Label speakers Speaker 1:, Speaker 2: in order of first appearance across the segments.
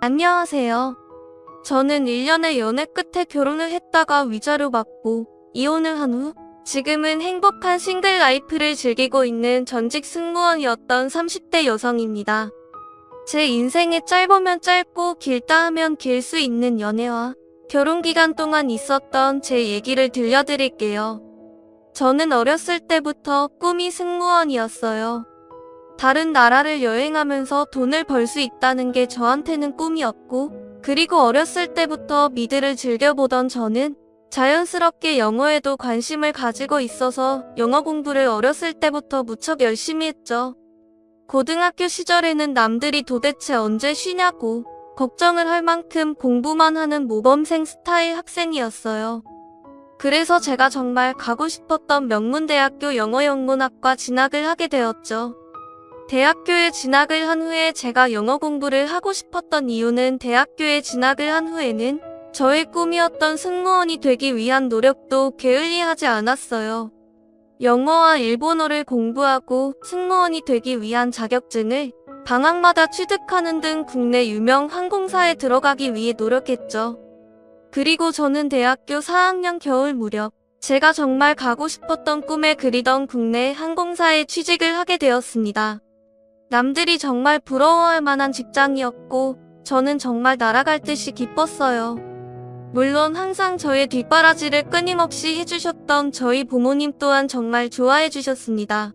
Speaker 1: 안녕하세요. 저는 1년의 연애 끝에 결혼을 했다가 위자료 받고 이혼을 한 후 지금은 행복한 싱글 라이프를 즐기고 있는 전직 승무원이었던 30대 여성입니다. 제 인생에 짧으면 짧고 길다 하면 길 수 있는 연애와 결혼 기간 동안 있었던 제 얘기를 들려드릴게요. 저는 어렸을 때부터 꿈이 승무원이었어요. 다른 나라를 여행하면서 돈을 벌 수 있다는 게 저한테는 꿈이었고, 그리고 어렸을 때부터 미드를 즐겨보던 저는 자연스럽게 영어에도 관심을 가지고 있어서 영어 공부를 어렸을 때부터 무척 열심히 했죠. 고등학교 시절에는 남들이 도대체 언제 쉬냐고 걱정을 할 만큼 공부만 하는 모범생 스타일 학생이었어요. 그래서 제가 정말 가고 싶었던 명문대학교 영어영문학과 진학을 하게 되었죠. 대학교에 진학을 한 후에 제가 영어 공부를 하고 싶었던 이유는 대학교에 진학을 한 후에는 저의 꿈이었던 승무원이 되기 위한 노력도 게을리하지 않았어요. 영어와 일본어를 공부하고 승무원이 되기 위한 자격증을 방학마다 취득하는 등 국내 유명 항공사에 들어가기 위해 노력했죠. 그리고 저는 대학교 4학년 겨울 무렵 제가 정말 가고 싶었던 꿈에 그리던 국내 항공사에 취직을 하게 되었습니다. 남들이 정말 부러워할 만한 직장이었고 저는 정말 날아갈 듯이 기뻤어요. 물론 항상 저의 뒷바라지를 끊임없이 해주셨던 저희 부모님 또한 정말 좋아해 주셨습니다.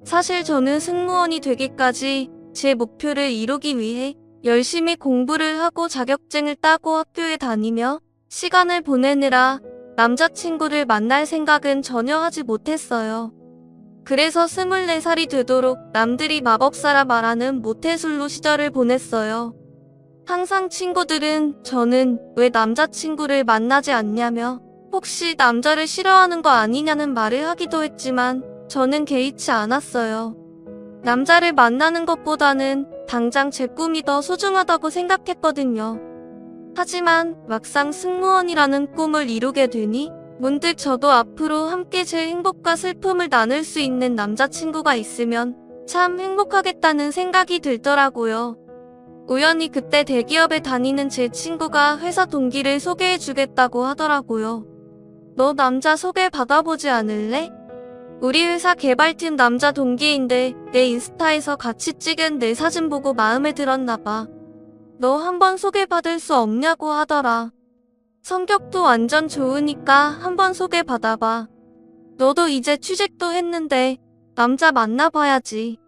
Speaker 1: 사실 저는 승무원이 되기까지 제 목표를 이루기 위해 열심히 공부를 하고 자격증을 따고 학교에 다니며 시간을 보내느라 남자친구를 만날 생각은 전혀 하지 못했어요. 그래서 24살이 되도록 남들이 마법사라 말하는 모태솔로 시절을 보냈어요. 항상 친구들은 저는 왜 남자친구를 만나지 않냐며 혹시 남자를 싫어하는 거 아니냐는 말을 하기도 했지만 저는 개의치 않았어요. 남자를 만나는 것보다는 당장 제 꿈이 더 소중하다고 생각했거든요. 하지만 막상 승무원이라는 꿈을 이루게 되니 문득 저도 앞으로 함께 제 행복과 슬픔을 나눌 수 있는 남자친구가 있으면 참 행복하겠다는 생각이 들더라고요. 우연히 그때 대기업에 다니는 제 친구가 회사 동기를 소개해주겠다고 하더라고요. 너 남자 소개 받아보지 않을래? 우리 회사 개발팀 남자 동기인데 내 인스타에서 같이 찍은 내 사진 보고 마음에 들었나봐. 너 한번 소개받을 수 없냐고 하더라. 성격도 완전 좋으니까 한번 소개받아봐. 너도 이제 취직도 했는데 남자 만나봐야지.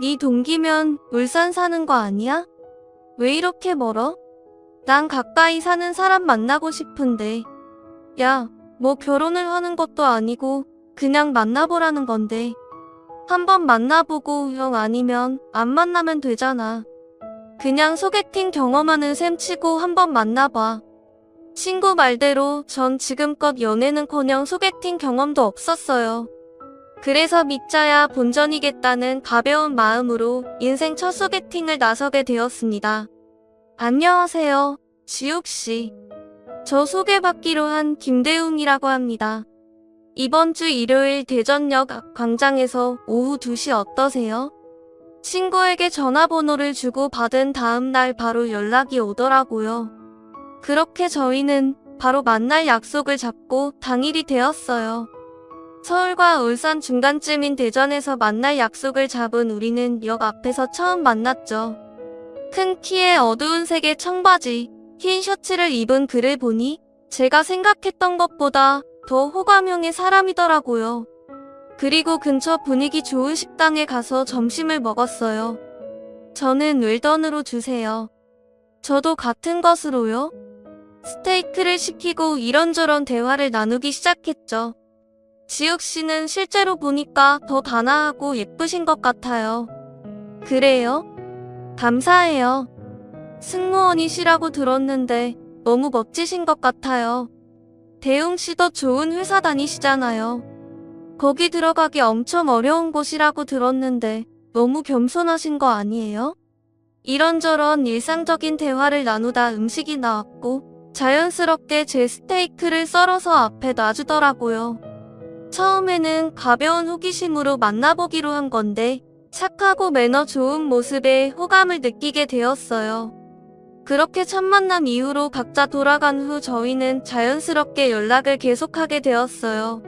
Speaker 1: 네 동기면 울산 사는 거 아니야? 왜 이렇게 멀어? 난 가까이 사는 사람 만나고 싶은데. 야, 뭐 결혼을 하는 것도 아니고 그냥 만나보라는 건데. 한번 만나보고 영 아니면 안 만나면 되잖아. 그냥 소개팅 경험하는 셈 치고 한번 만나봐. 친구 말대로 전 지금껏 연애는커녕 소개팅 경험도 없었어요. 그래서 믿자야 본전이겠다는 가벼운 마음으로 인생 첫 소개팅을 나서게 되었습니다. 안녕하세요, 지욱씨. 저 소개받기로 한 김대웅이라고 합니다. 이번 주 일요일 대전역 앞 광장에서 오후 2시 어떠세요? 친구에게 전화번호를 주고 받은 다음 날 바로 연락이 오더라고요. 그렇게 저희는 바로 만날 약속을 잡고 당일이 되었어요. 서울과 울산 중간쯤인 대전에서 만날 약속을 잡은 우리는 역 앞에서 처음 만났죠. 큰 키에 어두운 색의 청바지, 흰 셔츠를 입은 그를 보니 제가 생각했던 것보다 더 호감형의 사람이더라고요. 그리고 근처 분위기 좋은 식당에 가서 점심을 먹었어요. 저는 웰던으로 주세요. 저도 같은 것으로요. 스테이크를 시키고 이런저런 대화를 나누기 시작했죠. 지욱씨는 실제로 보니까 더 단아하고 예쁘신 것 같아요. 그래요? 감사해요. 승무원이시라고 들었는데 너무 멋지신 것 같아요. 대웅씨도 좋은 회사 다니시잖아요. 거기 들어가기 엄청 어려운 곳이라고 들었는데 너무 겸손하신 거 아니에요? 이런저런 일상적인 대화를 나누다 음식이 나왔고 자연스럽게 제 스테이크를 썰어서 앞에 놔주더라고요. 처음에는 가벼운 호기심으로 만나보기로 한 건데 착하고 매너 좋은 모습에 호감을 느끼게 되었어요. 그렇게 첫 만남 이후로 각자 돌아간 후 저희는 자연스럽게 연락을 계속하게 되었어요.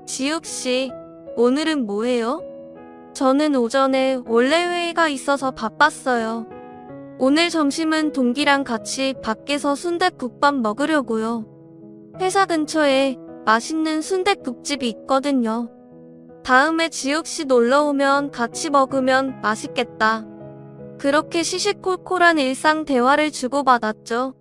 Speaker 1: 지욱씨, 오늘은 뭐해요? 저는 오전에 원래 회의가 있어서 바빴어요. 오늘 점심은 동기랑 같이 밖에서 순댓국밥 먹으려고요. 회사 근처에 맛있는 순댓국집이 있거든요. 다음에 지욱씨 놀러오면 같이 먹으면 맛있겠다. 그렇게 시시콜콜한 일상 대화를 주고받았죠.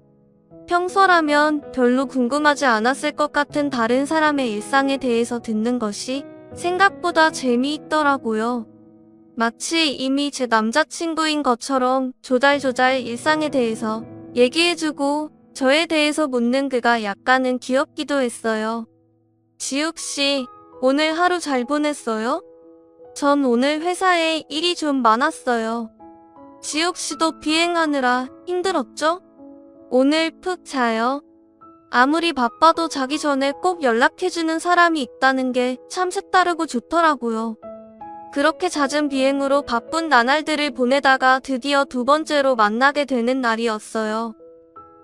Speaker 1: 평소라면 별로 궁금하지 않았을 것 같은 다른 사람의 일상에 대해서 듣는 것이 생각보다 재미있더라고요. 마치 이미 제 남자친구인 것처럼 조잘조잘 일상에 대해서 얘기해주고 저에 대해서 묻는 그가 약간은 귀엽기도 했어요. 지욱씨, 오늘 하루 잘 보냈어요? 전 오늘 회사에 일이 좀 많았어요. 지욱씨도 비행하느라 힘들었죠? 오늘 푹 자요. 아무리 바빠도 자기 전에 꼭 연락해주는 사람이 있다는 게 참 색다르고 좋더라고요. 그렇게 잦은 비행으로 바쁜 나날들을 보내다가 드디어 두 번째로 만나게 되는 날이었어요.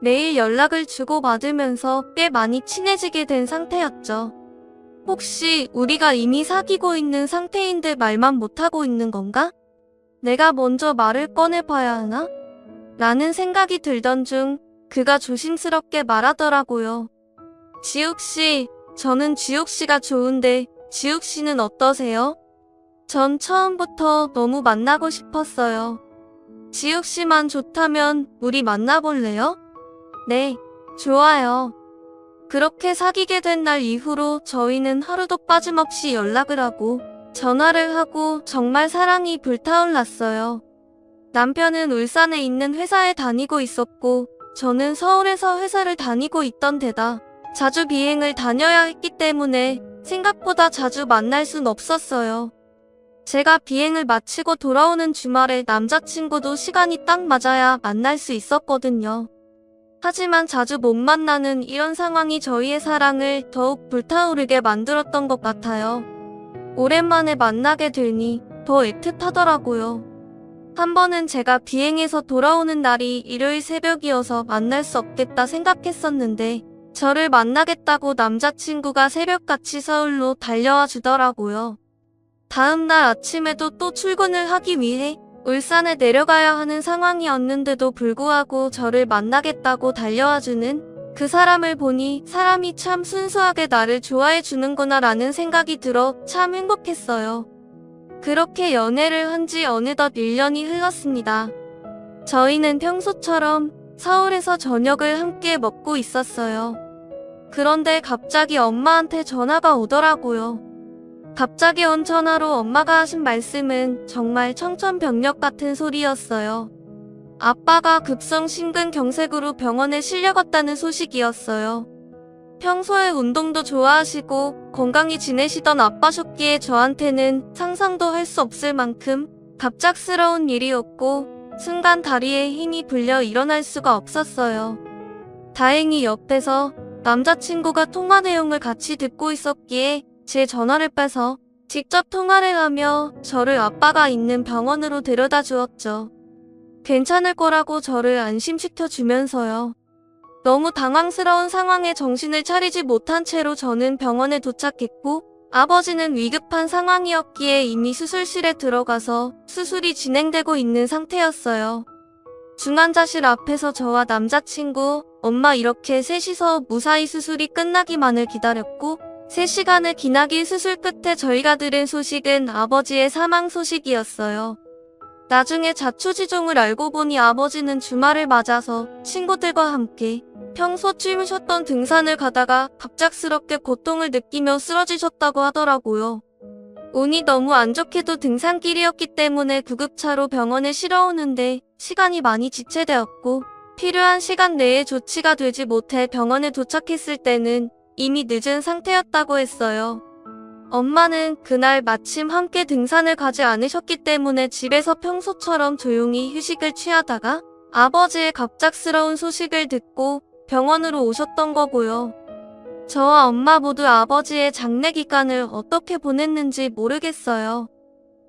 Speaker 1: 매일 연락을 주고받으면서 꽤 많이 친해지게 된 상태였죠. 혹시 우리가 이미 사귀고 있는 상태인데 말만 못하고 있는 건가? 내가 먼저 말을 꺼내봐야 하나? 라는 생각이 들던 중 그가 조심스럽게 말하더라고요. 지욱씨, 저는 지욱씨가 좋은데 지욱씨는 어떠세요? 전 처음부터 너무 만나고 싶었어요. 지욱씨만 좋다면 우리 만나볼래요? 네, 좋아요. 그렇게 사귀게 된 날 이후로 저희는 하루도 빠짐없이 연락을 하고 전화를 하고 정말 사랑이 불타올랐어요. 남편은 울산에 있는 회사에 다니고 있었고 저는 서울에서 회사를 다니고 있던 데다 자주 비행을 다녀야 했기 때문에 생각보다 자주 만날 순 없었어요. 제가 비행을 마치고 돌아오는 주말에 남자친구도 시간이 딱 맞아야 만날 수 있었거든요. 하지만 자주 못 만나는 이런 상황이 저희의 사랑을 더욱 불타오르게 만들었던 것 같아요. 오랜만에 만나게 되니 더 애틋하더라고요. 한 번은 제가 비행해서 돌아오는 날이 일요일 새벽이어서 만날 수 없겠다 생각했었는데 저를 만나겠다고 남자친구가 새벽같이 서울로 달려와 주더라고요. 다음날 아침에도 또 출근을 하기 위해 울산에 내려가야 하는 상황이었는데도 불구하고 저를 만나겠다고 달려와주는 그 사람을 보니 사람이 참 순수하게 나를 좋아해 주는구나 라는 생각이 들어 참 행복했어요. 그렇게 연애를 한 지 어느덧 1년이 흘렀습니다. 저희는 평소처럼 서울에서 저녁을 함께 먹고 있었어요. 그런데 갑자기 엄마한테 전화가 오더라고요. 갑자기 온 전화로 엄마가 하신 말씀은 정말 청천벽력 같은 소리였어요. 아빠가 급성 심근경색으로 병원에 실려갔다는 소식이었어요. 평소에 운동도 좋아하시고 건강히 지내시던 아빠셨기에 저한테는 상상도 할 수 없을 만큼 갑작스러운 일이었고 순간 다리에 힘이 불려 일어날 수가 없었어요. 다행히 옆에서 남자친구가 통화 내용을 같이 듣고 있었기에 제 전화를 빼서 직접 통화를 하며 저를 아빠가 있는 병원으로 데려다 주었죠. 괜찮을 거라고 저를 안심시켜 주면서요. 너무 당황스러운 상황에 정신을 차리지 못한 채로 저는 병원에 도착했고 아버지는 위급한 상황이었기에 이미 수술실에 들어가서 수술이 진행되고 있는 상태였어요. 중환자실 앞에서 저와 남자친구, 엄마 이렇게 셋이서 무사히 수술이 끝나기만을 기다렸고 3시간의 기나긴 수술 끝에 저희가 들은 소식은 아버지의 사망 소식이었어요. 나중에 자초지종을 알고 보니 아버지는 주말을 맞아서 친구들과 함께 평소 취미셨던 등산을 가다가 갑작스럽게 고통을 느끼며 쓰러지셨다고 하더라고요. 운이 너무 안 좋게도 등산길이었기 때문에 구급차로 병원에 실어오는데 시간이 많이 지체되었고 필요한 시간 내에 조치가 되지 못해 병원에 도착했을 때는 이미 늦은 상태였다고 했어요. 엄마는 그날 마침 함께 등산을 가지 않으셨기 때문에 집에서 평소처럼 조용히 휴식을 취하다가 아버지의 갑작스러운 소식을 듣고 병원으로 오셨던 거고요. 저와 엄마 모두 아버지의 장례 기간을 어떻게 보냈는지 모르겠어요.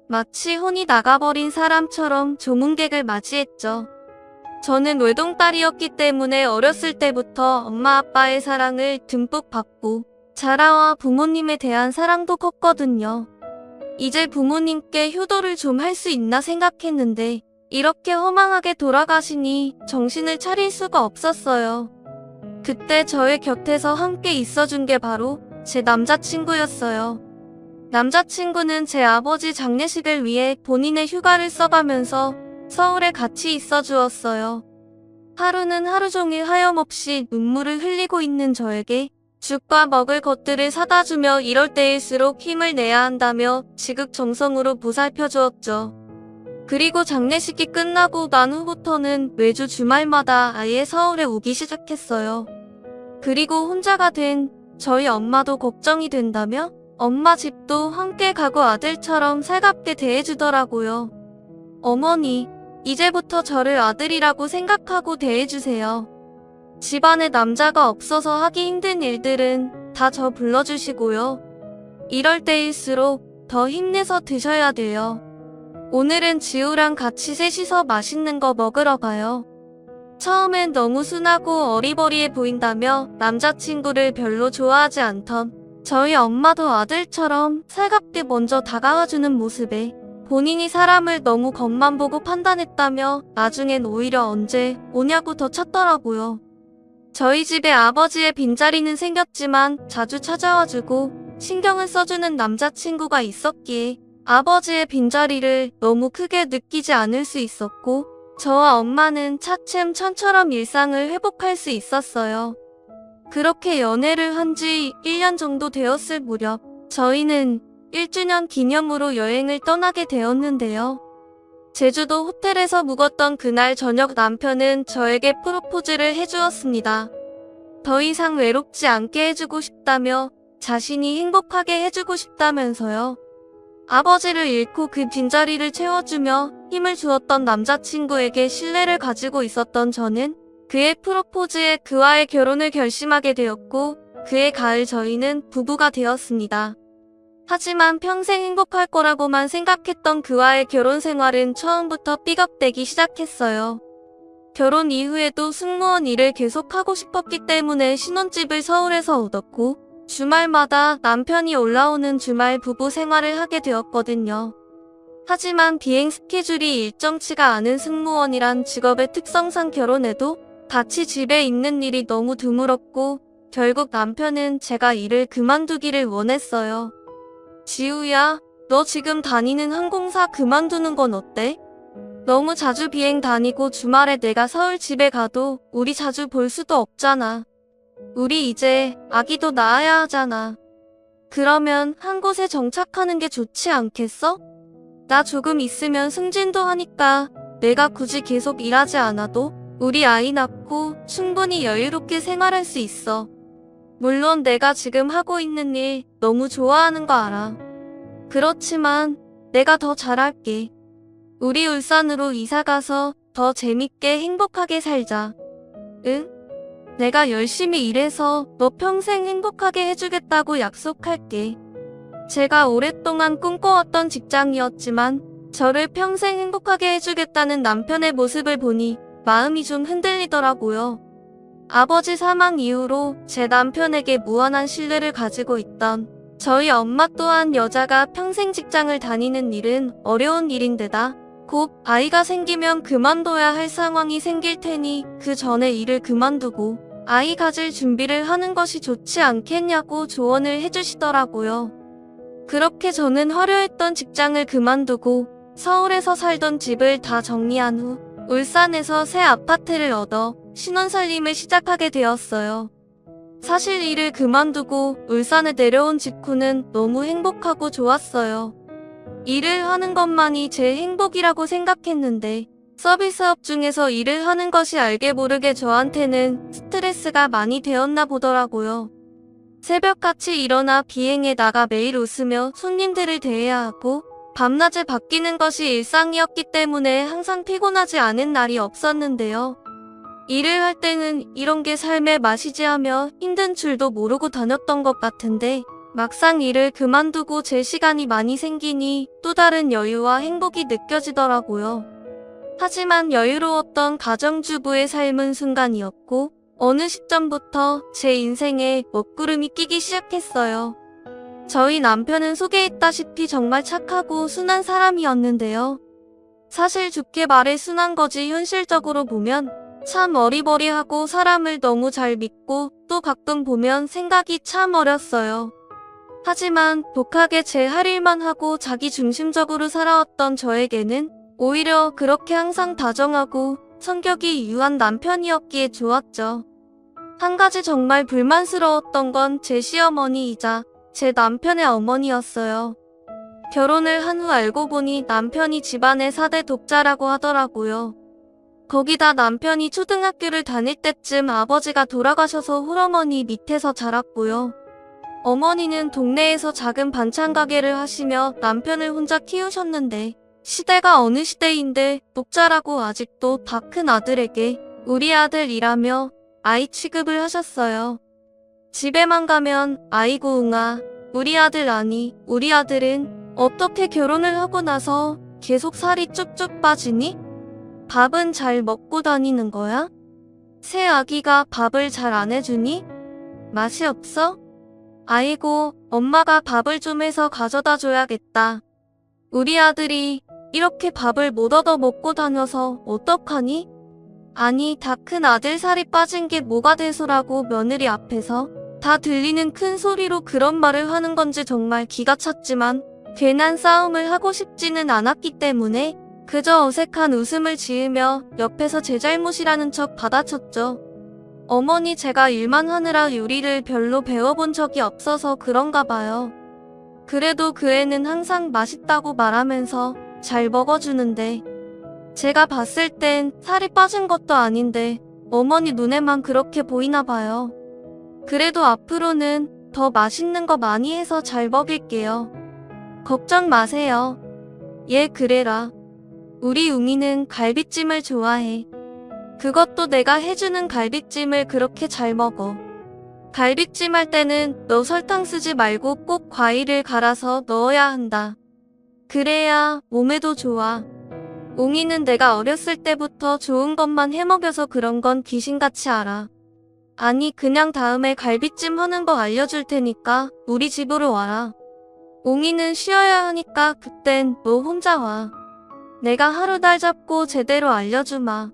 Speaker 1: 마치 혼이 나가버린 사람처럼 조문객을 맞이했죠. 저는 외동딸이었기 때문에 어렸을 때부터 엄마 아빠의 사랑을 듬뿍 받고 자라와 부모님에 대한 사랑도 컸거든요. 이제 부모님께 효도를 좀 할 수 있나 생각했는데 이렇게 허망하게 돌아가시니 정신을 차릴 수가 없었어요. 그때 저의 곁에서 함께 있어준 게 바로 제 남자친구였어요. 남자친구는 제 아버지 장례식을 위해 본인의 휴가를 써가면서 서울에 같이 있어 주었어요. 하루는 하루 종일 하염없이 눈물을 흘리고 있는 저에게 죽과 먹을 것들을 사다 주며 이럴 때일수록 힘을 내야 한다며 지극정성으로 보살펴 주었죠. 그리고 장례식이 끝나고 난 후부터는 매주 주말마다 아예 서울에 오기 시작했어요. 그리고 혼자가 된 저희 엄마도 걱정이 된다며 엄마 집도 함께 가고 아들처럼 살갑게 대해주더라고요. 어머니, 이제부터 저를 아들이라고 생각하고 대해주세요. 집안에 남자가 없어서 하기 힘든 일들은 다 저 불러주시고요. 이럴 때일수록 더 힘내서 드셔야 돼요. 오늘은 지우랑 같이 셋이서 맛있는 거 먹으러 가요. 처음엔 너무 순하고 어리버리해 보인다며 남자친구를 별로 좋아하지 않던 저희 엄마도 아들처럼 살갑게 먼저 다가와주는 모습에 본인이 사람을 너무 겉만 보고 판단했다며 나중엔 오히려 언제 오냐고 더 찾더라고요. 저희 집에 아버지의 빈자리는 생겼지만 자주 찾아와주고 신경을 써주는 남자친구가 있었기에 아버지의 빈자리를 너무 크게 느끼지 않을 수 있었고 저와 엄마는 차츰 천처럼 일상을 회복할 수 있었어요. 그렇게 연애를 한 지 1년 정도 되었을 무렵 저희는 1주년 기념으로 여행을 떠나게 되었는데요. 제주도 호텔에서 묵었던 그날 저녁 남편은 저에게 프로포즈를 해주었습니다. 더 이상 외롭지 않게 해주고 싶다며 자신이 행복하게 해주고 싶다면서요. 아버지를 잃고 그 빈자리를 채워주며 힘을 주었던 남자친구에게 신뢰를 가지고 있었던 저는 그의 프로포즈에 그와의 결혼을 결심하게 되었고 그해 가을 저희는 부부가 되었습니다. 하지만 평생 행복할 거라고만 생각했던 그와의 결혼 생활은 처음부터 삐걱대기 시작했어요. 결혼 이후에도 승무원 일을 계속하고 싶었기 때문에 신혼집을 서울에서 얻었고 주말마다 남편이 올라오는 주말 부부 생활을 하게 되었거든요. 하지만 비행 스케줄이 일정치가 않은 승무원이란 직업의 특성상 결혼해도 같이 집에 있는 일이 너무 드물었고 결국 남편은 제가 일을 그만두기를 원했어요. 지우야, 너 지금 다니는 항공사 그만두는 건 어때? 너무 자주 비행 다니고 주말에 내가 서울 집에 가도 우리 자주 볼 수도 없잖아. 우리 이제 아기도 낳아야 하잖아. 그러면 한 곳에 정착하는 게 좋지 않겠어? 나 조금 있으면 승진도 하니까 내가 굳이 계속 일하지 않아도 우리 아이 낳고 충분히 여유롭게 생활할 수 있어. 물론 내가 지금 하고 있는 일 너무 좋아하는 거 알아. 그렇지만 내가 더 잘할게. 우리 울산으로 이사가서 더 재밌게 행복하게 살자. 응? 내가 열심히 일해서 너 평생 행복하게 해주겠다고 약속할게. 제가 오랫동안 꿈꿔왔던 직장이었지만 저를 평생 행복하게 해주겠다는 남편의 모습을 보니 마음이 좀 흔들리더라고요. 아버지 사망 이후로 제 남편에게 무한한 신뢰를 가지고 있던 저희 엄마 또한 여자가 평생 직장을 다니는 일은 어려운 일인데다 곧 아이가 생기면 그만둬야 할 상황이 생길 테니 그 전에 일을 그만두고 아이 가질 준비를 하는 것이 좋지 않겠냐고 조언을 해주시더라고요. 그렇게 저는 화려했던 직장을 그만두고 서울에서 살던 집을 다 정리한 후 울산에서 새 아파트를 얻어 신혼살림을 시작하게 되었어요. 사실 일을 그만두고 울산에 내려온 직후는 너무 행복하고 좋았어요. 일을 하는 것만이 제 행복이라고 생각했는데 서비스업 중에서 일을 하는 것이 알게 모르게 저한테는 스트레스가 많이 되었나 보더라고요. 새벽같이 일어나 비행에 나가 매일 웃으며 손님들을 대해야 하고 밤낮을 바뀌는 것이 일상이었기 때문에 항상 피곤하지 않은 날이 없었는데요. 일을 할 때는 이런 게 삶의 맛이지 하며 힘든 줄도 모르고 다녔던 것 같은데 막상 일을 그만두고 제 시간이 많이 생기니 또 다른 여유와 행복이 느껴지더라고요. 하지만 여유로웠던 가정주부의 삶은 순간이었고 어느 시점부터 제 인생에 먹구름이 끼기 시작했어요. 저희 남편은 소개했다시피 정말 착하고 순한 사람이었는데요. 사실 좋게 말해 순한 거지 현실적으로 보면 참 어리버리하고 사람을 너무 잘 믿고 또 가끔 보면 생각이 참 어렸어요. 하지만 독하게 제 할 일만 하고 자기 중심적으로 살아왔던 저에게는 오히려 그렇게 항상 다정하고 성격이 유한 남편이었기에 좋았죠. 한 가지 정말 불만스러웠던 건 제 시어머니이자 제 남편의 어머니였어요. 결혼을 한 후 알고 보니 남편이 집안의 4대 독자라고 하더라고요. 거기다 남편이 초등학교를 다닐 때쯤 아버지가 돌아가셔서 홀어머니 밑에서 자랐고요. 어머니는 동네에서 작은 반찬 가게를 하시며 남편을 혼자 키우셨는데 시대가 어느 시대인데 독자라고 아직도 다 큰 아들에게 우리 아들이라며 아이 취급을 하셨어요. 집에만 가면 아이고 응아 우리 아들 아니 우리 아들은 어떻게 결혼을 하고 나서 계속 살이 쭉쭉 빠지니? 밥은 잘 먹고 다니는 거야? 새 아기가 밥을 잘 안 해주니? 맛이 없어? 아이고 엄마가 밥을 좀 해서 가져다 줘야겠다. 우리 아들이 이렇게 밥을 못 얻어 먹고 다녀서 어떡하니? 아니 다 큰 아들 살이 빠진 게 뭐가 돼서라고 며느리 앞에서 다 들리는 큰 소리로 그런 말을 하는 건지 정말 기가 찼지만 괜한 싸움을 하고 싶지는 않았기 때문에 그저 어색한 웃음을 지으며 옆에서 제 잘못이라는 척 받아쳤죠. 어머니 제가 일만 하느라 요리를 별로 배워본 적이 없어서 그런가 봐요. 그래도 그 애는 항상 맛있다고 말하면서 잘 먹어주는데 제가 봤을 땐 살이 빠진 것도 아닌데 어머니 눈에만 그렇게 보이나 봐요. 그래도 앞으로는 더 맛있는 거 많이 해서 잘 먹일게요. 걱정 마세요. 얘 그래라. 우리 웅이는 갈비찜을 좋아해. 그것도 내가 해주는 갈비찜을 그렇게 잘 먹어. 갈비찜 할 때는 너 설탕 쓰지 말고 꼭 과일을 갈아서 넣어야 한다. 그래야 몸에도 좋아. 웅이는 내가 어렸을 때부터 좋은 것만 해먹여서 그런 건 귀신같이 알아. 아니 그냥 다음에 갈비찜 하는 거 알려줄 테니까 우리 집으로 와라. 웅이는 쉬어야 하니까 그땐 너 혼자 와. 내가 하루 날 잡고 제대로 알려주마.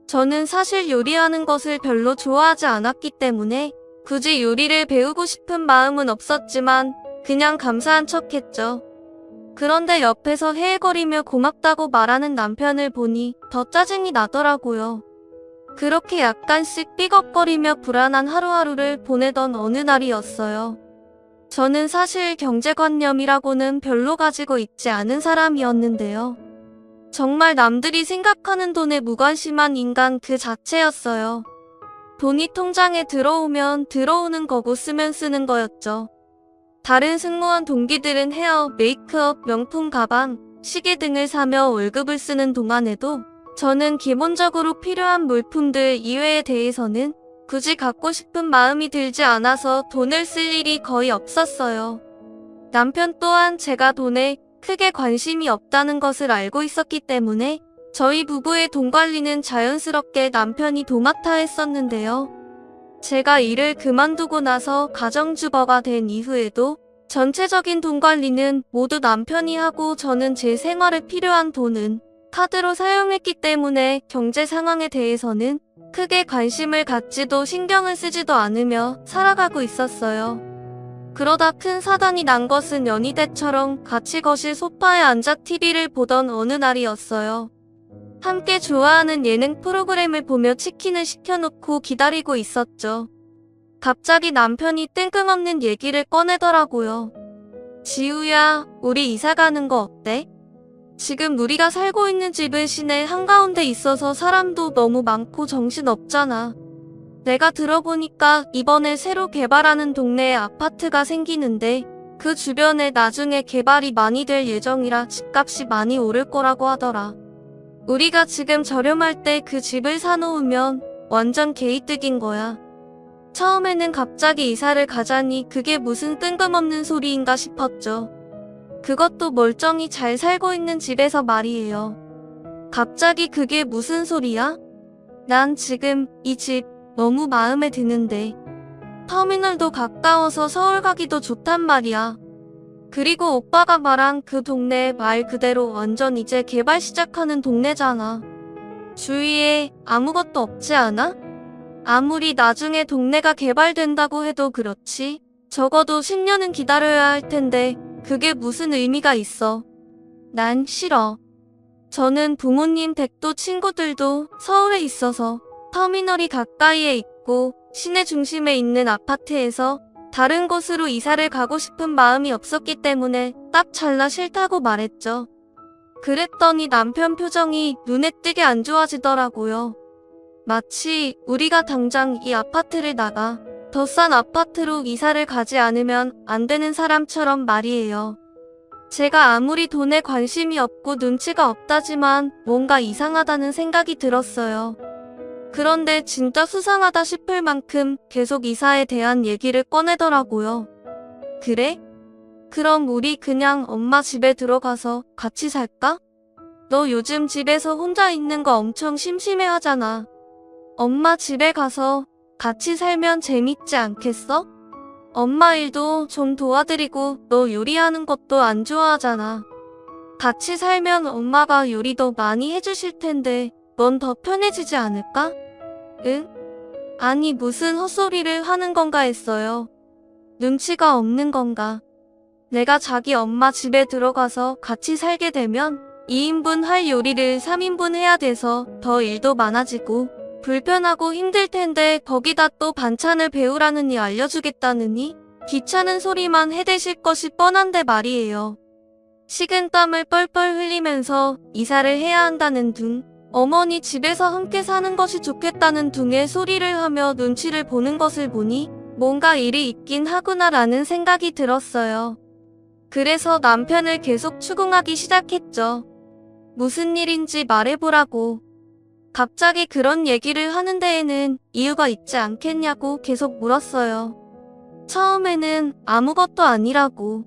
Speaker 1: 저는 사실 요리하는 것을 별로 좋아하지 않았기 때문에 굳이 요리를 배우고 싶은 마음은 없었지만 그냥 감사한 척했죠. 그런데 옆에서 헤헤거리며 고맙다고 말하는 남편을 보니 더 짜증이 나더라고요. 그렇게 약간씩 삐걱거리며 불안한 하루하루를 보내던 어느 날이었어요. 저는 사실 경제관념이라고는 별로 가지고 있지 않은 사람이었는데요. 정말 남들이 생각하는 돈에 무관심한 인간 그 자체였어요. 돈이 통장에 들어오면 들어오는 거고 쓰면 쓰는 거였죠. 다른 승무원 동기들은 헤어, 메이크업, 명품 가방, 시계 등을 사며 월급을 쓰는 동안에도 저는 기본적으로 필요한 물품들 이외에 대해서는 굳이 갖고 싶은 마음이 들지 않아서 돈을 쓸 일이 거의 없었어요. 남편 또한 제가 돈에 크게 관심이 없다는 것을 알고 있었기 때문에 저희 부부의 돈 관리는 자연스럽게 남편이 도맡아 했었는데요. 제가 일을 그만두고 나서 가정주부가 된 이후에도 전체적인 돈 관리는 모두 남편이 하고 저는 제 생활에 필요한 돈은 카드로 사용했기 때문에 경제 상황에 대해서는 크게 관심을 갖지도 신경을 쓰지도 않으며 살아가고 있었어요. 그러다 큰 사단이 난 것은 연희대처럼 같이 거실 소파에 앉아 TV를 보던 어느 날이었어요. 함께 좋아하는 예능 프로그램을 보며 치킨을 시켜놓고 기다리고 있었죠. 갑자기 남편이 뜬금없는 얘기를 꺼내더라고요. 지우야, 우리 이사 가는 거 어때? 지금 우리가 살고 있는 집은 시내 한가운데 있어서 사람도 너무 많고 정신없잖아. 내가 들어보니까 이번에 새로 개발하는 동네에 아파트가 생기는데 그 주변에 나중에 개발이 많이 될 예정이라 집값이 많이 오를 거라고 하더라. 우리가 지금 저렴할 때 그 집을 사놓으면 완전 개이득인 거야. 처음에는 갑자기 이사를 가자니 그게 무슨 뜬금없는 소리인가 싶었죠. 그것도 멀쩡히 잘 살고 있는 집에서 말이에요. 갑자기 그게 무슨 소리야? 난 지금 이 집 너무 마음에 드는데. 터미널도 가까워서 서울 가기도 좋단 말이야. 그리고 오빠가 말한 그 동네 말 그대로 완전 이제 개발 시작하는 동네잖아. 주위에 아무것도 없지 않아? 아무리 나중에 동네가 개발된다고 해도 그렇지. 적어도 10년은 기다려야 할 텐데 그게 무슨 의미가 있어. 난 싫어. 저는 부모님 댁도 친구들도 서울에 있어서 터미널이 가까이에 있고 시내 중심에 있는 아파트에서 다른 곳으로 이사를 가고 싶은 마음이 없었기 때문에 딱 잘라 싫다고 말했죠. 그랬더니 남편 표정이 눈에 띄게 안 좋아지더라고요. 마치 우리가 당장 이 아파트를 나가 더 싼 아파트로 이사를 가지 않으면 안 되는 사람처럼 말이에요. 제가 아무리 돈에 관심이 없고 눈치가 없다지만 뭔가 이상하다는 생각이 들었어요. 그런데 진짜 수상하다 싶을 만큼 계속 이사에 대한 얘기를 꺼내더라고요. 그래? 그럼 우리 그냥 엄마 집에 들어가서 같이 살까? 너 요즘 집에서 혼자 있는 거 엄청 심심해 하잖아. 엄마 집에 가서 같이 살면 재밌지 않겠어? 엄마 일도 좀 도와드리고 너 요리하는 것도 안 좋아하잖아. 같이 살면 엄마가 요리도 많이 해주실 텐데 넌 더 편해지지 않을까? 응? 아니 무슨 헛소리를 하는 건가 했어요. 눈치가 없는 건가? 내가 자기 엄마 집에 들어가서 같이 살게 되면 2인분 할 요리를 3인분 해야 돼서 더 일도 많아지고 불편하고 힘들 텐데 거기다 또 반찬을 배우라느니 알려주겠다느니 귀찮은 소리만 해대실 것이 뻔한데 말이에요. 식은땀을 뻘뻘 흘리면서 이사를 해야 한다는 둥, 어머니 집에서 함께 사는 것이 좋겠다는 둥의 소리를 하며 눈치를 보는 것을 보니 뭔가 일이 있긴 하구나라는 생각이 들었어요. 그래서 남편을 계속 추궁하기 시작했죠. 무슨 일인지 말해보라고. 갑자기 그런 얘기를 하는 데에는 이유가 있지 않겠냐고 계속 물었어요. 처음에는 아무것도 아니라고.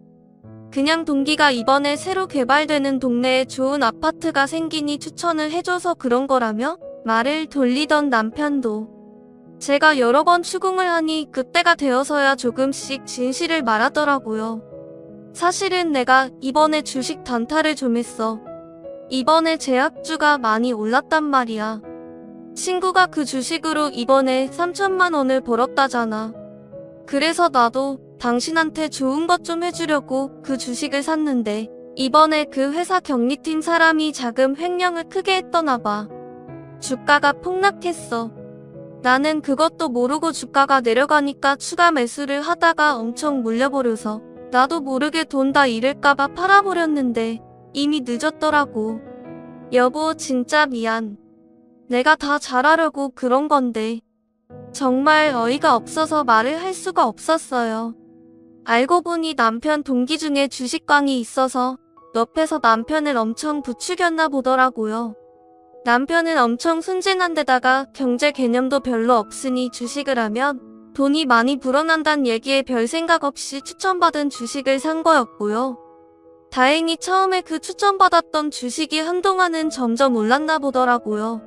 Speaker 1: 그냥 동기가 이번에 새로 개발되는 동네에 좋은 아파트가 생기니 추천을 해줘서 그런 거라며 말을 돌리던 남편도 제가 여러 번 추궁을 하니 그때가 되어서야 조금씩 진실을 말하더라고요. 사실은 내가 이번에 주식 단타를 좀 했어. 이번에 제약주가 많이 올랐단 말이야. 친구가 그 주식으로 이번에 3천만 원을 벌었다잖아. 그래서 나도 당신한테 좋은 것 좀 해주려고 그 주식을 샀는데 이번에 그 회사 경리팀 사람이 자금 횡령을 크게 했더나 봐. 주가가 폭락했어. 나는 그것도 모르고 주가가 내려가니까 추가 매수를 하다가 엄청 물려버려서 나도 모르게 돈 다 잃을까봐 팔아버렸는데 이미 늦었더라고. 여보 진짜 미안. 내가 다 잘하려고 그런 건데. 정말 어이가 없어서 말을 할 수가 없었어요. 알고 보니 남편 동기 중에 주식광이 있어서 옆에서 남편을 엄청 부추겼나 보더라고요. 남편은 엄청 순진한 데다가 경제 개념도 별로 없으니 주식을 하면 돈이 많이 불어난다는 얘기에 별 생각 없이 추천받은 주식을 산 거였고요. 다행히 처음에 그 추천받았던 주식이 한동안은 점점 올랐나 보더라고요.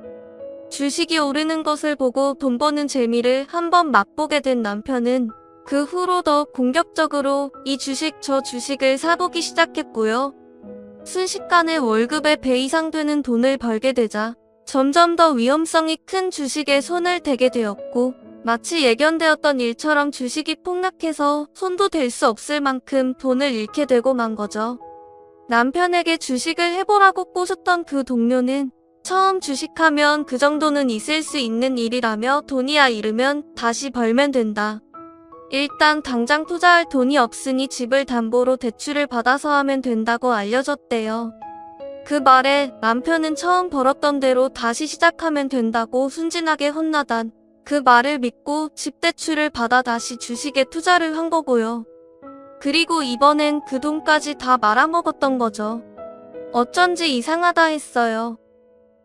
Speaker 1: 주식이 오르는 것을 보고 돈 버는 재미를 한번 맛보게 된 남편은 그 후로 더 공격적으로 이 주식 저 주식을 사보기 시작했고요. 순식간에 월급의 배 이상 되는 돈을 벌게 되자 점점 더 위험성이 큰 주식에 손을 대게 되었고 마치 예견되었던 일처럼 주식이 폭락해서 손도 댈 수 없을 만큼 돈을 잃게 되고 만 거죠. 남편에게 주식을 해보라고 꼬셨던 그 동료는 처음 주식하면 그 정도는 있을 수 있는 일이라며 돈이야 잃으면 다시 벌면 된다. 일단 당장 투자할 돈이 없으니 집을 담보로 대출을 받아서 하면 된다고 알려줬대요. 그 말에 남편은 처음 벌었던 대로 다시 시작하면 된다고 순진하게 혼나단 그 말을 믿고 집 대출을 받아 다시 주식에 투자를 한 거고요. 그리고 이번엔 그 돈까지 다 말아먹었던 거죠. 어쩐지 이상하다 했어요.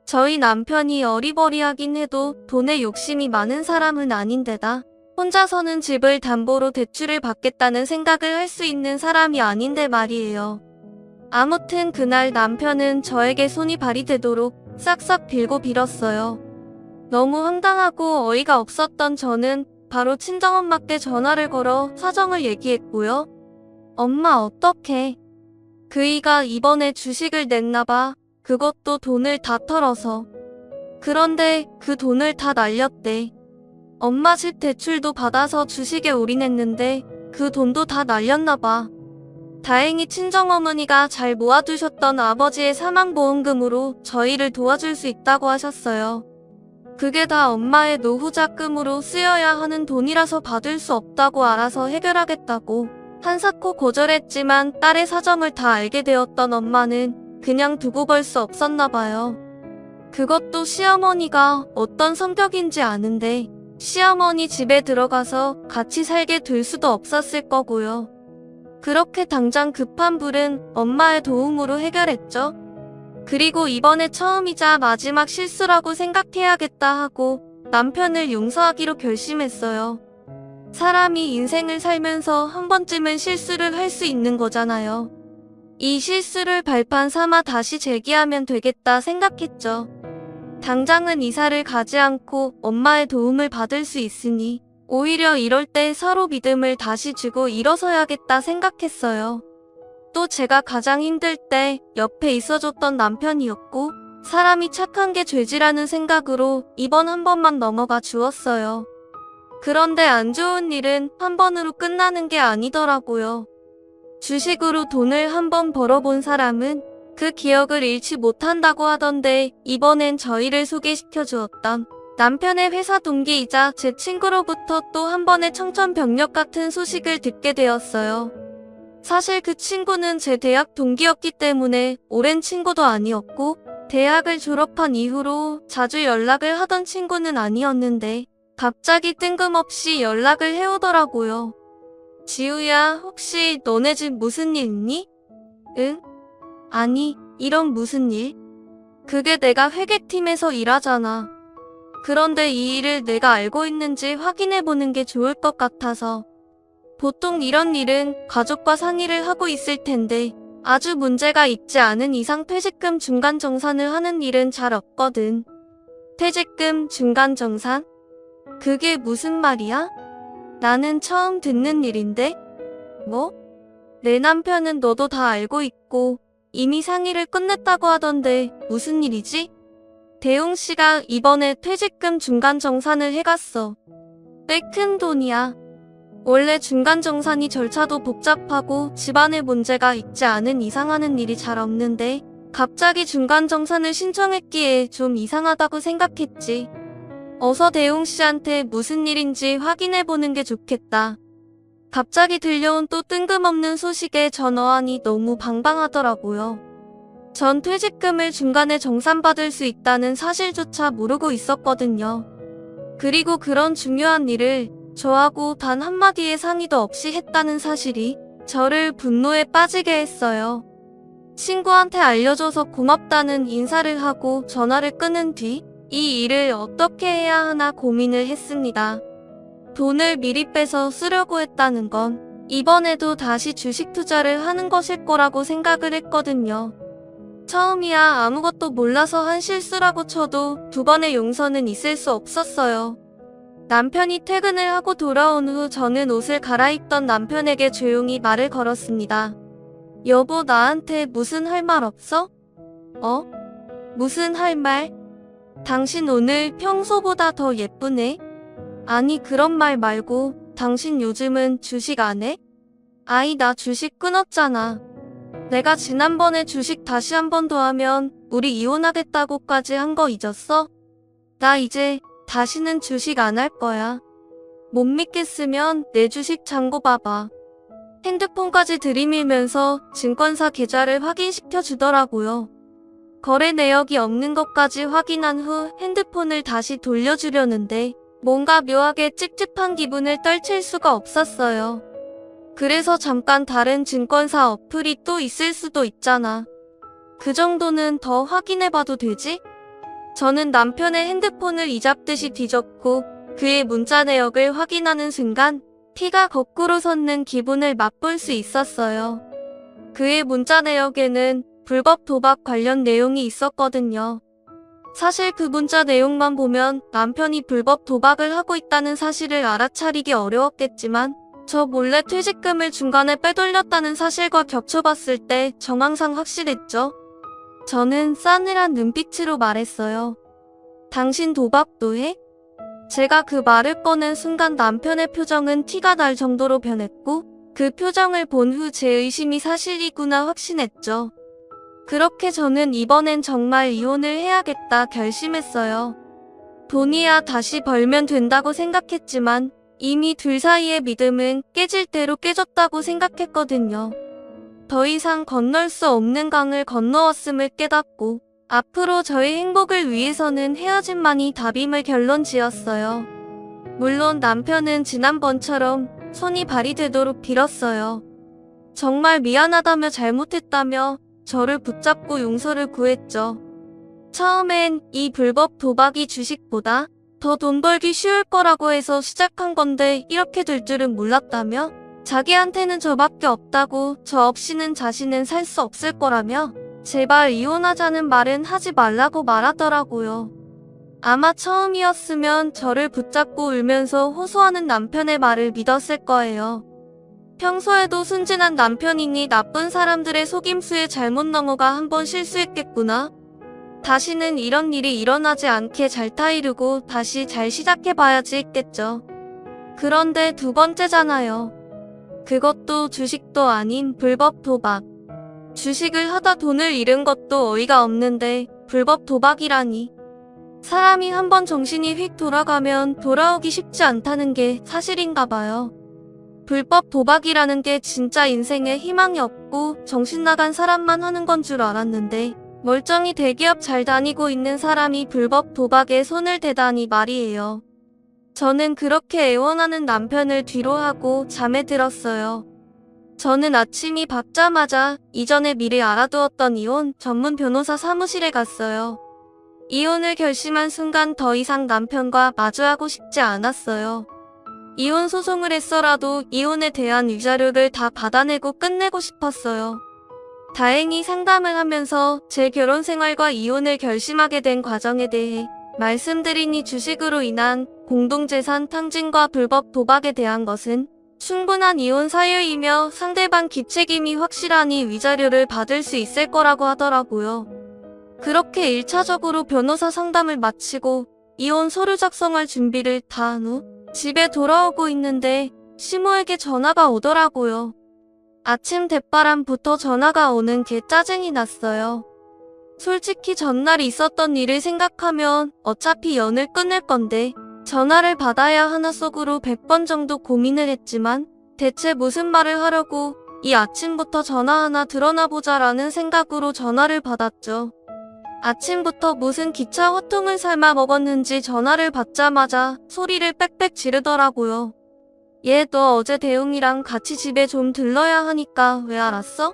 Speaker 1: 저희 남편이 어리버리하긴 해도 돈에 욕심이 많은 사람은 아닌데다 혼자서는 집을 담보로 대출을 받겠다는 생각을 할 수 있는 사람이 아닌데 말이에요. 아무튼 그날 남편은 저에게 손이 발이 되도록 싹싹 빌고 빌었어요. 너무 황당하고 어이가 없었던 저는 바로 친정엄마께 전화를 걸어 사정을 얘기했고요. 엄마 어떡해. 그이가 이번에 주식을 냈나봐. 그것도 돈을 다 털어서. 그런데 그 돈을 다 날렸대. 엄마 집 대출도 받아서 주식에 올인했는데 그 돈도 다 날렸나봐. 다행히 친정어머니가 잘 모아두셨던 아버지의 사망보험금으로 저희를 도와줄 수 있다고 하셨어요. 그게 다 엄마의 노후자금으로 쓰여야 하는 돈이라서 받을 수 없다고 알아서 해결하겠다고 한사코 거절했지만 딸의 사정을 다 알게 되었던 엄마는 그냥 두고 볼 수 없었나 봐요. 그것도 시어머니가 어떤 성격인지 아는데 시어머니 집에 들어가서 같이 살게 될 수도 없었을 거고요. 그렇게 당장 급한 불은 엄마의 도움으로 해결했죠. 그리고 이번에 처음이자 마지막 실수라고 생각해야겠다 하고 남편을 용서하기로 결심했어요. 사람이 인생을 살면서 한 번쯤은 실수를 할 수 있는 거잖아요. 이 실수를 발판 삼아 다시 재기하면 되겠다 생각했죠. 당장은 이사를 가지 않고 엄마의 도움을 받을 수 있으니 오히려 이럴 때 서로 믿음을 다시 주고 일어서야겠다 생각했어요. 또 제가 가장 힘들 때 옆에 있어줬던 남편이었고 사람이 착한 게 죄지라는 생각으로 이번 한 번만 넘어가 주었어요. 그런데 안 좋은 일은 한 번으로 끝나는 게 아니더라고요. 주식으로 돈을 한 번 벌어본 사람은 그 기억을 잃지 못한다고 하던데 이번엔 저희를 소개시켜 주었던 남편의 회사 동기이자 제 친구로부터 또 한 번의 청천벽력 같은 소식을 듣게 되었어요. 사실 그 친구는 제 대학 동기였기 때문에 오랜 친구도 아니었고 대학을 졸업한 이후로 자주 연락을 하던 친구는 아니었는데 갑자기 뜬금없이 연락을 해오더라고요. 지우야, 혹시 너네 집 무슨 일 있니? 응? 아니, 이런 무슨 일? 그게 내가 회계팀에서 일하잖아. 그런데 이 일을 내가 알고 있는지 확인해보는 게 좋을 것 같아서. 보통 이런 일은 가족과 상의를 하고 있을 텐데 아주 문제가 있지 않은 이상 퇴직금 중간정산을 하는 일은 잘 없거든. 퇴직금 중간정산? 그게 무슨 말이야? 나는 처음 듣는 일인데? 뭐? 내 남편은 너도 다 알고 있고 이미 상의를 끝냈다고 하던데 무슨 일이지? 대웅 씨가 이번에 퇴직금 중간정산을 해갔어. 꽤 큰 돈이야. 원래 중간정산이 절차도 복잡하고 집안에 문제가 있지 않은 이상 하는 일이 잘 없는데 갑자기 중간정산을 신청했기에 좀 이상하다고 생각했지. 어서 대웅 씨한테 무슨 일인지 확인해보는 게 좋겠다. 갑자기 들려온 또 뜬금없는 소식에 전화하니 너무 방방하더라고요. 전 퇴직금을 중간에 정산받을 수 있다는 사실조차 모르고 있었거든요. 그리고 그런 중요한 일을 저하고 단 한마디의 상의도 없이 했다는 사실이 저를 분노에 빠지게 했어요. 친구한테 알려줘서 고맙다는 인사를 하고 전화를 끊은 뒤 이 일을 어떻게 해야 하나 고민을 했습니다. 돈을 미리 빼서 쓰려고 했다는 건 이번에도 다시 주식 투자를 하는 것일 거라고 생각을 했거든요. 처음이야 아무것도 몰라서 한 실수라고 쳐도 두 번의 용서는 있을 수 없었어요. 남편이 퇴근을 하고 돌아온 후 저는 옷을 갈아입던 남편에게 조용히 말을 걸었습니다. 여보, 나한테 무슨 할 말 없어? 어? 무슨 할 말? 당신 오늘 평소보다 더 예쁘네? 아니, 그런 말 말고 당신 요즘은 주식 안 해? 아이, 나 주식 끊었잖아. 내가 지난번에 주식 다시 한 번 더 하면 우리 이혼하겠다고까지 한 거 잊었어? 나 이제 다시는 주식 안 할 거야. 못 믿겠으면 내 주식 잔고 봐봐. 핸드폰까지 들이밀면서 증권사 계좌를 확인시켜 주더라고요. 거래 내역이 없는 것까지 확인한 후 핸드폰을 다시 돌려주려는데 뭔가 묘하게 찝찝한 기분을 떨칠 수가 없었어요. 그래서 잠깐 다른 증권사 어플이 또 있을 수도 있잖아. 그 정도는 더 확인해봐도 되지? 저는 남편의 핸드폰을 이잡듯이 뒤졌고 그의 문자 내역을 확인하는 순간 피가 거꾸로 솟는 기분을 맛볼 수 있었어요. 그의 문자 내역에는 불법 도박 관련 내용이 있었거든요. 사실 그 문자 내용만 보면 남편이 불법 도박을 하고 있다는 사실을 알아차리기 어려웠겠지만 저 몰래 퇴직금을 중간에 빼돌렸다는 사실과 겹쳐봤을 때 정황상 확실했죠. 저는 싸늘한 눈빛으로 말했어요. 당신 도박도 해? 제가 그 말을 꺼낸 순간 남편의 표정은 티가 날 정도로 변했고 그 표정을 본 후 제 의심이 사실이구나 확신했죠. 그렇게 저는 이번엔 정말 이혼을 해야겠다 결심했어요. 돈이야 다시 벌면 된다고 생각했지만 이미 둘 사이의 믿음은 깨질 대로 깨졌다고 생각했거든요. 더 이상 건널 수 없는 강을 건너왔음을 깨닫고 앞으로 저의 행복을 위해서는 헤어짐만이 답임을 결론 지었어요. 물론 남편은 지난번처럼 손이 발이 되도록 빌었어요. 정말 미안하다며 잘못했다며 저를 붙잡고 용서를 구했죠. 처음엔 이 불법 도박이 주식보다 더 돈 벌기 쉬울 거라고 해서 시작한 건데 이렇게 될 줄은 몰랐다며 자기한테는 저밖에 없다고 저 없이는 자신은 살 수 없을 거라며 제발 이혼하자는 말은 하지 말라고 말하더라고요. 아마 처음이었으면 저를 붙잡고 울면서 호소하는 남편의 말을 믿었을 거예요. 평소에도 순진한 남편이니 나쁜 사람들의 속임수에 잘못 넘어가 한번 실수했겠구나. 다시는 이런 일이 일어나지 않게 잘 타이르고 다시 잘 시작해봐야지 했겠죠. 그런데 두 번째잖아요. 그것도 주식도 아닌 불법 도박. 주식을 하다 돈을 잃은 것도 어이가 없는데 불법 도박이라니. 사람이 한번 정신이 휙 돌아가면 돌아오기 쉽지 않다는 게 사실인가 봐요. 불법 도박이라는 게 진짜 인생에 희망이 없고 정신 나간 사람만 하는 건 줄 알았는데 멀쩡히 대기업 잘 다니고 있는 사람이 불법 도박에 손을 대다니 말이에요. 저는 그렇게 애원하는 남편을 뒤로하고 잠에 들었어요. 저는 아침이 밝자마자 이전에 미리 알아두었던 이혼 전문 변호사 사무실에 갔어요. 이혼을 결심한 순간 더 이상 남편과 마주하고 싶지 않았어요. 이혼 소송을 했어라도 이혼에 대한 위자료를 다 받아내고 끝내고 싶었어요. 다행히 상담을 하면서 제 결혼 생활과 이혼을 결심하게 된 과정에 대해 말씀드리니 주식으로 인한 공동재산 탕진과 불법 도박에 대한 것은 충분한 이혼 사유이며 상대방 기책임이 확실하니 위자료를 받을 수 있을 거라고 하더라고요. 그렇게 1차적으로 변호사 상담을 마치고 이혼 서류 작성할 준비를 다 한 후 집에 돌아오고 있는데 시모에게 전화가 오더라고요. 아침 대바람부터 전화가 오는 게 짜증이 났어요. 솔직히 전날 있었던 일을 생각하면 어차피 연을 끊을 건데 전화를 받아야 하나 속으로 100번 정도 고민을 했지만 대체 무슨 말을 하려고 이 아침부터 전화 하나 들어나 보자라는 생각으로 전화를 받았죠. 아침부터 무슨 기차 화통을 삶아 먹었는지 전화를 받자마자 소리를 빽빽 지르더라고요. 얘 너 어제 대웅이랑 같이 집에 좀 들러야 하니까 왜 알았어?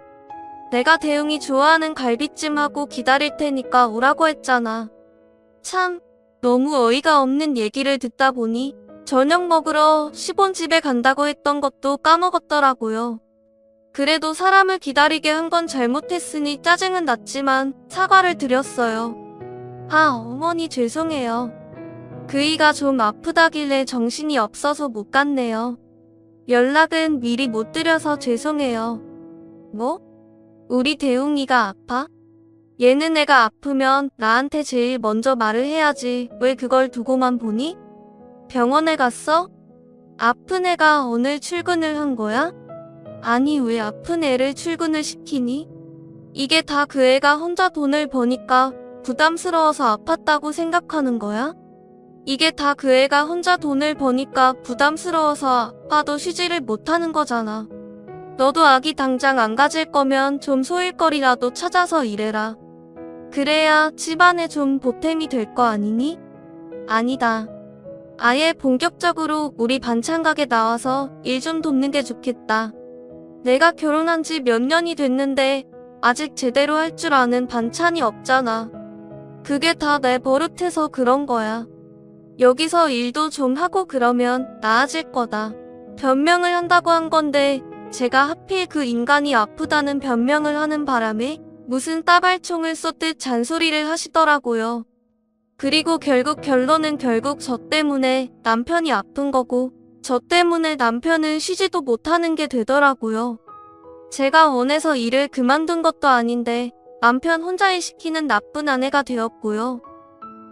Speaker 1: 내가 대웅이 좋아하는 갈비찜하고 기다릴 테니까 오라고 했잖아. 참 너무 어이가 없는 얘기를 듣다 보니 저녁 먹으러 시본집에 간다고 했던 것도 까먹었더라고요. 그래도 사람을 기다리게 한 건 잘못했으니 짜증은 났지만 사과를 드렸어요. 아 어머니 죄송해요. 그이가 좀 아프다길래 정신이 없어서 못 갔네요. 연락은 미리 못 드려서 죄송해요. 뭐? 우리 대웅이가 아파? 얘는 애가 아프면 나한테 제일 먼저 말을 해야지 왜 그걸 두고만 보니? 병원에 갔어? 아픈 애가 오늘 출근을 한 거야? 아니 왜 아픈 애를 출근을 시키니? 이게 다 그 애가 혼자 돈을 버니까 부담스러워서 아팠다고 생각하는 거야? 이게 다 그 애가 혼자 돈을 버니까 부담스러워서 아파도 쉬지를 못하는 거잖아. 너도 아기 당장 안 가질 거면 좀 소일거리라도 찾아서 일해라. 그래야 집안에 좀 보탬이 될 거 아니니? 아니다. 아예 본격적으로 우리 반찬 가게 나와서 일 좀 돕는 게 좋겠다. 내가 결혼한 지 몇 년이 됐는데 아직 제대로 할 줄 아는 반찬이 없잖아. 그게 다 내 버릇해서 그런 거야. 여기서 일도 좀 하고 그러면 나아질 거다. 변명을 한다고 한 건데 제가 하필 그 인간이 아프다는 변명을 하는 바람에 무슨 따발총을 쏘듯 잔소리를 하시더라고요. 그리고 결국 저 때문에 남편이 아픈 거고, 저 때문에 남편은 쉬지도 못하는 게 되더라고요. 제가 원해서 일을 그만둔 것도 아닌데 남편 혼자 일 시키는 나쁜 아내가 되었고요.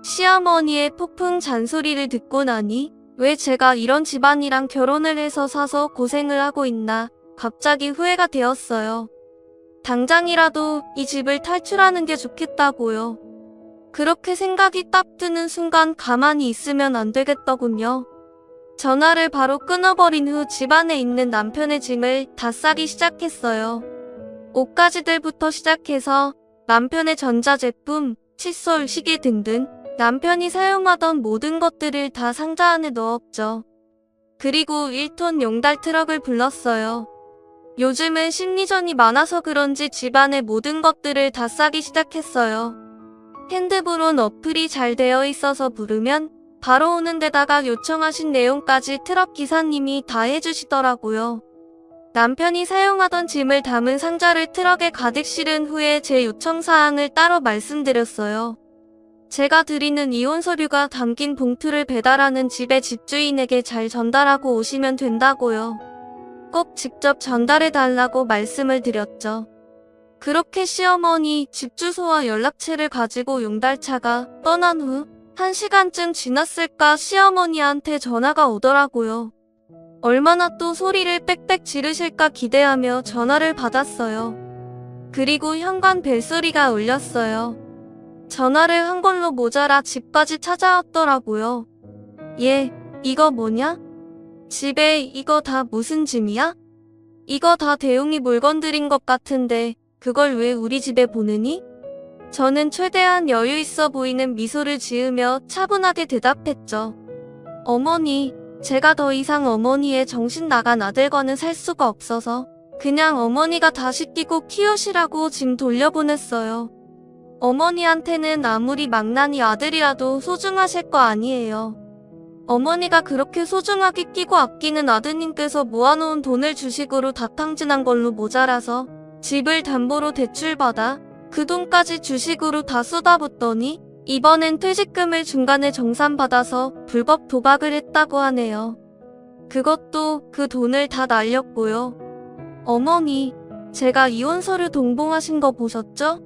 Speaker 1: 시어머니의 폭풍 잔소리를 듣고 나니 왜 제가 이런 집안이랑 결혼을 해서 사서 고생을 하고 있나 갑자기 후회가 되었어요. 당장이라도 이 집을 탈출하는 게 좋겠다고요. 그렇게 생각이 딱 드는 순간 가만히 있으면 안 되겠더군요. 전화를 바로 끊어버린 후 집안에 있는 남편의 짐을 다 싸기 시작했어요. 옷가지들부터 시작해서 남편의 전자제품, 칫솔, 시계 등등 남편이 사용하던 모든 것들을 다 상자 안에 넣었죠. 그리고 1톤 용달 트럭을 불렀어요. 요즘은 심리전이 많아서 그런지 집안의 모든 것들을 다 싸기 시작했어요. 핸드브론 어플이 잘 되어 있어서 부르면 바로 오는 데다가 요청하신 내용까지 트럭 기사님이 다 해주시더라고요. 남편이 사용하던 짐을 담은 상자를 트럭에 가득 실은 후에 제 요청사항을 따로 말씀드렸어요. 제가 드리는 이혼 서류가 담긴 봉투를 배달하는 집의 집주인에게 잘 전달하고 오시면 된다고요. 꼭 직접 전달해달라고 말씀을 드렸죠. 그렇게 시어머니 집 주소와 연락처를 가지고 용달차가 떠난 후 1시간쯤 지났을까 시어머니한테 전화가 오더라고요. 얼마나 또 소리를 빽빽 지르실까 기대하며 전화를 받았어요. 그리고 현관 벨소리가 울렸어요. 전화를 한 걸로 모자라 집까지 찾아왔더라고요. 얘, 이거 뭐냐? 집에 이거 다 무슨 짐이야? 이거 다 대웅이 물건들인 것 같은데 그걸 왜 우리 집에 보내니? 저는 최대한 여유 있어 보이는 미소를 지으며 차분하게 대답했죠. 어머니, 제가 더 이상 어머니의 정신 나간 아들과는 살 수가 없어서 그냥 어머니가 다시 끼고 키우시라고 짐 돌려보냈어요. 어머니한테는 아무리 망나니 아들이라도 소중하실 거 아니에요. 어머니가 그렇게 소중하게 끼고 아끼는 아드님께서 모아놓은 돈을 주식으로 다 탕진한 걸로 모자라서 집을 담보로 대출받아 그 돈까지 주식으로 다 쏟아붓더니 이번엔 퇴직금을 중간에 정산받아서 불법 도박을 했다고 하네요. 그것도 그 돈을 다 날렸고요. 어머니, 제가 이혼 서류 동봉하신 거 보셨죠?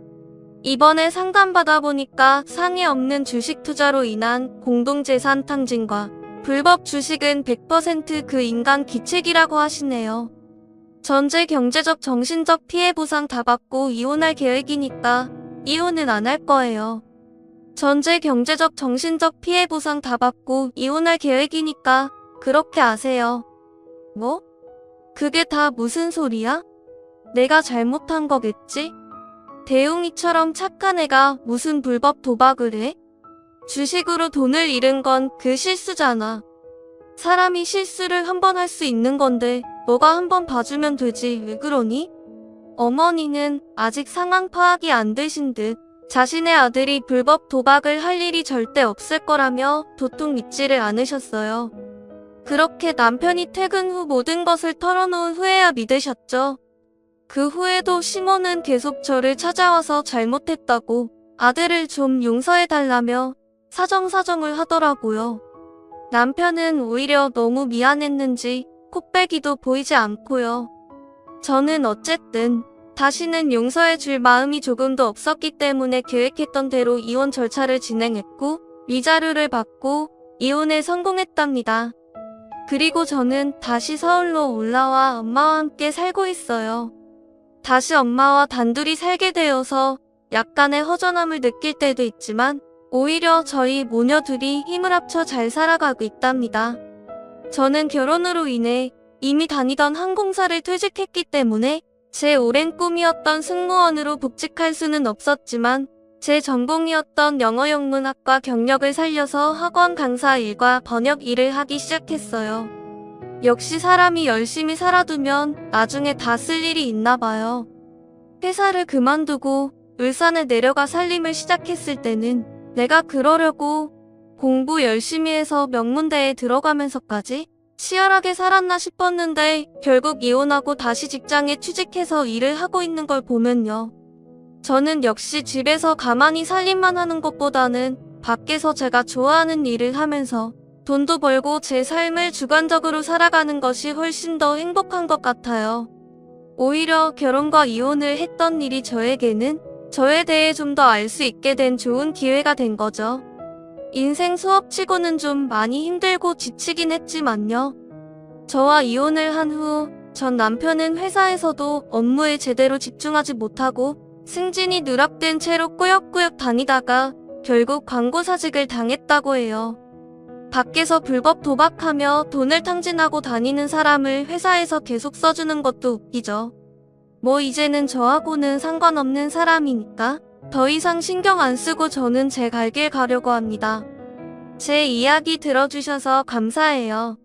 Speaker 1: 이번에 상담받아보니까 상해 없는 주식 투자로 인한 공동재산 탕진과 불법 주식은 100% 그 인간 기책이라고 하시네요. 전제 경제적 정신적 피해 보상 다 받고 이혼할 계획이니까 이혼은 안 할 거예요. 전제 경제적 정신적 피해 보상 다 받고 이혼할 계획이니까 그렇게 아세요. 뭐? 그게 다 무슨 소리야? 내가 잘못한 거겠지? 대웅이처럼 착한 애가 무슨 불법 도박을 해? 주식으로 돈을 잃은 건 그 실수잖아. 사람이 실수를 한 번 할 수 있는 건데 너가 한 번 봐주면 되지 왜 그러니? 어머니는 아직 상황 파악이 안 되신 듯 자신의 아들이 불법 도박을 할 일이 절대 없을 거라며 도통 믿지를 않으셨어요. 그렇게 남편이 퇴근 후 모든 것을 털어놓은 후에야 믿으셨죠. 그 후에도 시모는 계속 저를 찾아와서 잘못했다고 아들을 좀 용서해달라며 사정사정을 하더라고요. 남편은 오히려 너무 미안했는지 콧배기도 보이지 않고요. 저는 어쨌든 다시는 용서해줄 마음이 조금도 없었기 때문에 계획했던 대로 이혼 절차를 진행했고 위자료를 받고 이혼에 성공했답니다. 그리고 저는 다시 서울로 올라와 엄마와 함께 살고 있어요. 다시 엄마와 단둘이 살게 되어서 약간의 허전함을 느낄 때도 있지만 오히려 저희 모녀들이 힘을 합쳐 잘 살아가고 있답니다. 저는 결혼으로 인해 이미 다니던 항공사를 퇴직했기 때문에 제 오랜 꿈이었던 승무원으로 복직할 수는 없었지만 제 전공이었던 영어영문학과 경력을 살려서 학원 강사 일과 번역 일을 하기 시작했어요. 역시 사람이 열심히 살아두면 나중에 다 쓸 일이 있나 봐요. 회사를 그만두고 울산에 내려가 살림을 시작했을 때는 내가 그러려고 공부 열심히 해서 명문대에 들어가면서까지 치열하게 살았나 싶었는데 결국 이혼하고 다시 직장에 취직해서 일을 하고 있는 걸 보면요. 저는 역시 집에서 가만히 살림만 하는 것보다는 밖에서 제가 좋아하는 일을 하면서 돈도 벌고 제 삶을 주관적으로 살아가는 것이 훨씬 더 행복한 것 같아요. 오히려 결혼과 이혼을 했던 일이 저에게는 저에 대해 좀 더 알 수 있게 된 좋은 기회가 된 거죠. 인생 수업치고는 좀 많이 힘들고 지치긴 했지만요. 저와 이혼을 한 후 전 남편은 회사에서도 업무에 제대로 집중하지 못하고 승진이 누락된 채로 꾸역꾸역 다니다가 결국 광고사직을 당했다고 해요. 밖에서 불법 도박하며 돈을 탕진하고 다니는 사람을 회사에서 계속 써주는 것도 웃기죠. 뭐 이제는 저하고는 상관없는 사람이니까 더 이상 신경 안 쓰고 저는 제 갈 길 가려고 합니다. 제 이야기 들어주셔서 감사해요.